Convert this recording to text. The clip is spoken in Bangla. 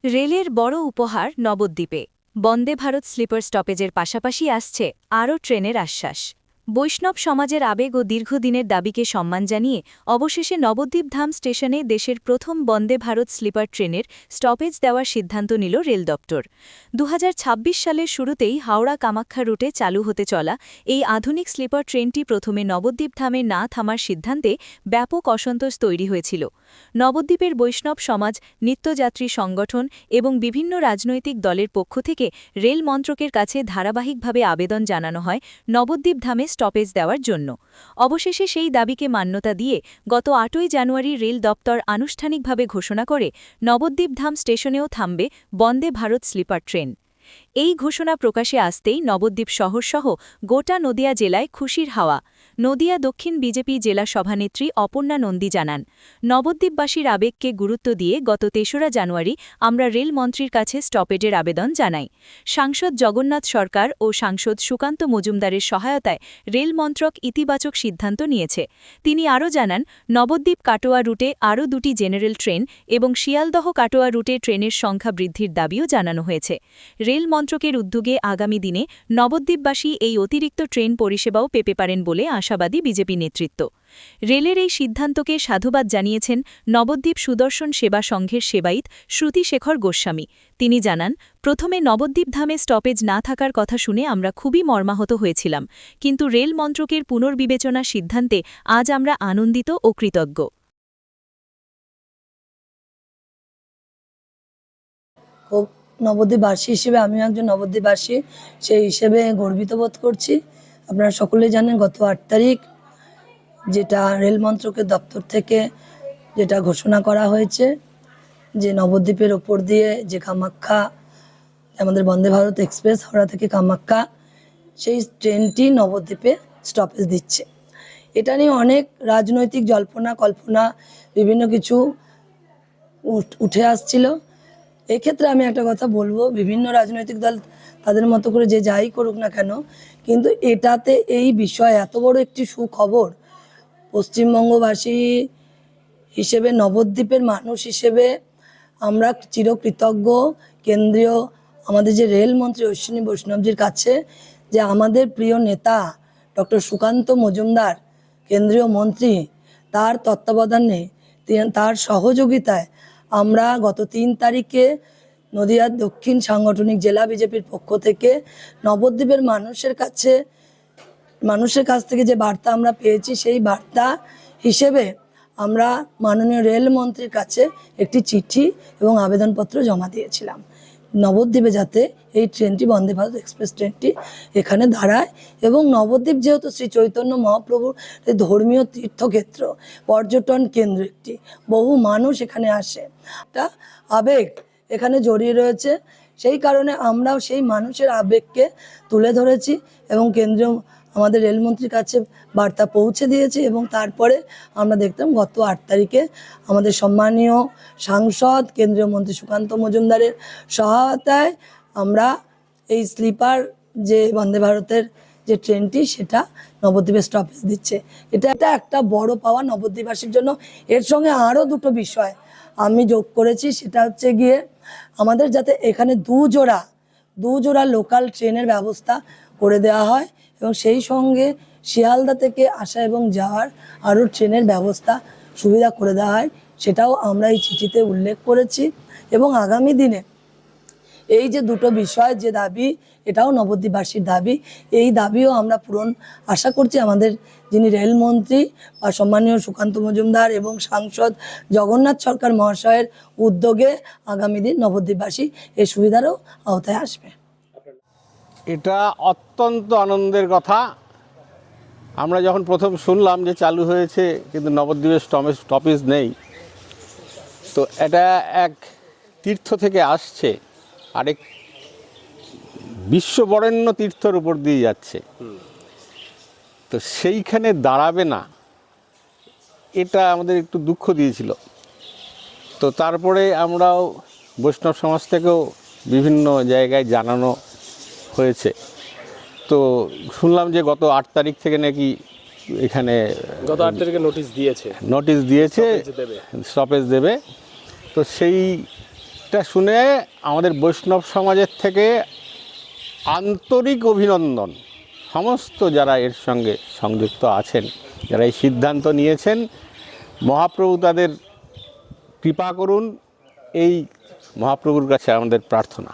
রেলের বড় উপহার নবদ্বীপে বন্দে ভারত স্লিপার স্টপেজের পাশাপাশি আসছে আরও ট্রেনের আশ্বাস। বৈষ্ণব সমাজের আবেগ ও দীর্ঘদিনের দাবিকে সম্মান জানিয়ে অবশেষে নবদ্বীপ ধাম স্টেশনে দেশের প্রথম বন্দে ভারত স্লিপার ট্রেনের স্টপেজ দেওয়ার সিদ্ধান্ত নিল রেল দপ্তর। ২০২৬ সালের শুরুতেই হাওড়া কামাখ্যা রুটে চালু হতে চলা এই আধুনিক স্লিপার ট্রেনটি প্রথমে নবদ্বীপ ধামে না থামার সিদ্ধান্তে ব্যাপক অসন্তোষ তৈরি হয়েছিল। নবদ্বীপের বৈষ্ণব সমাজ, নিত্যযাত্রী সংগঠন এবং বিভিন্ন রাজনৈতিক দলের পক্ষ থেকে রেল মন্ত্রকের কাছে ধারাবাহিকভাবে আবেদন জানানো হয় নবদ্বীপ ধামে স্টপেজ দেওয়ার জন্য। অবশেষে সেই দাবিকে মান্যতা দিয়ে গত ৮ই জানুয়ারি রেল দপ্তর আনুষ্ঠানিকভাবে ঘোষণা করে নবদ্বীপ ধাম স্টেশনেও থামবে বন্দে ভারত স্লিপার ট্রেন। এই ঘোষণা প্রকাশে আসতেই নবদ্বীপ শহরসহ গোটা নদিয়া জেলায় খুশির হাওয়া। নদিয়া দক্ষিণ বিজেপি জেলা সভানেত্রী অপর্ণা নন্দী জানান, নবদ্বীপবাসীর আবেগকে গুরুত্ব দিয়ে গত ৩রা জানুয়ারি আমরা রেলমন্ত্রীর কাছে স্টপেজের আবেদন জানাই। সাংসদ জগন্নাথ সরকার ও সাংসদ সুকান্ত মজুমদারের সহায়তায় রেলমন্ত্রক ইতিবাচক সিদ্ধান্ত নিয়েছে। তিনি আরও জানান, নবদ্বীপ কাটোয়া রুটে আরও ২টি জেনারেল ট্রেন এবং শিয়ালদহ কাটোয়া রুটে ট্রেনের সংখ্যা বৃদ্ধির দাবিও জানানো হয়েছে। রেল মন্ত্রকের উদ্যোগে আগামী দিনে নবদ্বীপবাসী এই অতিরিক্ত ট্রেন পরিষেবাও পেতে পারেন বলে আশাবাদী বিজেপি নেতৃত্ব। রেলের এই সিদ্ধান্তকে সাধুবাদ জানিয়েছেন নবদ্বীপ সুদর্শন সেবা সংঘের সেবায়িত শ্রুতি শেখর গোস্বামী। তিনি জানান, প্রথমে নবদ্বীপ ধামে স্টপেজ না থাকার কথা শুনে আমরা খুবই মর্মাহত হয়েছিলাম, কিন্তু রেল মন্ত্রকের পুনর্বিবেচনা সিদ্ধান্তে আজ আমরা আনন্দিত ও কৃতজ্ঞ। নবদ্বীপবাসী হিসেবে আমিও একজন নবদ্বীপবাসী, সেই হিসেবে গর্বিত বোধ করছি। আপনারা সকলেই জানেন গত ৮ তারিখ যেটা রেল মন্ত্রকের দপ্তর থেকে যেটা ঘোষণা করা হয়েছে যে নবদ্বীপের ওপর দিয়ে যে কামাখ্যা আমাদের বন্দে ভারত এক্সপ্রেস হাওড়া থেকে কামাখ্যা সেই ট্রেনটি নবদ্বীপে স্টপেজ দিচ্ছে। এটা নিয়ে অনেক রাজনৈতিক জল্পনা কল্পনা বিভিন্ন কিছু উঠে আসছিল। এক্ষেত্রে আমি একটা কথা বলবো, বিভিন্ন রাজনৈতিক দল তাদের মতো করে যে যাই করুক না কেন, কিন্তু এটাতে এই বিষয়ে এত বড় একটি সুখবর পশ্চিমবঙ্গবাসী হিসেবে নবদ্বীপের মানুষ হিসেবে আমরা চিরকৃতজ্ঞ কেন্দ্রীয় আমাদের যে রেলমন্ত্রী অশ্বিনী বৈষ্ণবজির কাছে, যে আমাদের প্রিয় নেতা ডক্টর সুকান্ত মজুমদার কেন্দ্রীয় মন্ত্রী, তার তত্ত্বাবধানে তার সহযোগিতায় আমরা গত ৩ তারিখে নদিয়ার দক্ষিণ সাংগঠনিক জেলা বিজেপির পক্ষ থেকে নবদ্বীপের মানুষের কাছ থেকে যে বার্তা আমরা পেয়েছি, সেই বার্তা হিসেবে আমরা মাননীয় রেলমন্ত্রীর কাছে একটি চিঠি এবং আবেদনপত্র জমা দিয়েছিলাম নবদ্বীপে যাতে এই ট্রেনটি বন্দে ভারত এক্সপ্রেস ট্রেনটি এখানে দাঁড়ায়। এবং নবদ্বীপ যেহেতু শ্রী চৈতন্য মহাপ্রভুর ধর্মীয় তীর্থক্ষেত্র, পর্যটন কেন্দ্র, একটি বহু মানুষ এখানে আসে, একটা আবেগ এখানে জড়িয়ে রয়েছে। সেই কারণে আমরাও সেই মানুষের আবেগকে তুলে ধরেছি এবং কেন্দ্রীয় আমাদের রেলমন্ত্রীর কাছে বার্তা পৌঁছে দিয়েছি। এবং তারপরে আমরা দেখতাম গত ৮ তারিখে আমাদের সম্মানীয় সাংসদ কেন্দ্রীয় মন্ত্রী সুকান্ত মজুমদারের সহায়তায় আমরা এই স্লিপার যে বন্দে ভারতের যে ট্রেনটি সেটা নবদ্বীপে স্টপেজ দিচ্ছে। এটা একটা বড় পাওয়া নবদ্বীপবাসীর জন্য। এর সঙ্গে আরও 2টো বিষয় আমি যোগ করেছি, সেটা হচ্ছে গিয়ে আমাদের যাতে এখানে দু জোড়া লোকাল ট্রেনের ব্যবস্থা করে দেওয়া হয় এবং সেই সঙ্গে শিয়ালদা থেকে আসা এবং যাওয়ার আরও ট্রেনের ব্যবস্থা সুবিধা করে দেওয়া হয়, সেটাও আমরা এই চিঠিতে উল্লেখ করেছি। এবং আগামী দিনে এই যে 2টো বিষয় যে দাবি, এটাও নবদ্বীপবাসীর দাবি, এই দাবিও আমরা পূরণ আশা করছি আমাদের যিনি রেলমন্ত্রী বা সম্মানীয় সুকান্ত মজুমদার এবং সাংসদ জগন্নাথ সরকার মহাশয়ের উদ্যোগে আগামী দিন নবদ্বীপবাসী এই সুবিধারও আওতায় আসবে। এটা অত্যন্ত আনন্দের কথা। আমরা যখন প্রথম শুনলাম যে চালু হয়েছে কিন্তু নবদ্বীপের স্টপেজ নেই, তো এটা এক তীর্থ থেকে আসছে আরেক বিশ্ববরেণ্য তীর্থর উপর দিয়ে যাচ্ছে, তো সেইখানে দাঁড়াবে না, এটা আমাদের একটু দুঃখ দিয়েছিল। তো তারপরে আমরাও বৈষ্ণব সমাজ থেকেও বিভিন্ন জায়গায় জানানো হয়েছে। তো শুনলাম যে গত ৮ তারিখ থেকে নাকি এখানে গত ৮ তারিখে নোটিশ দিয়েছে স্টপেজ দেবে। তো সেই এটা শুনে আমাদের বৈষ্ণব সমাজের থেকে আন্তরিক অভিনন্দন সমস্ত যারা এর সঙ্গে সংযুক্ত আছেন, যারা এই সিদ্ধান্ত নিয়েছেন। মহাপ্রভু তাদের কৃপা করুন, এই মহাপ্রভুর কাছে আমাদের প্রার্থনা।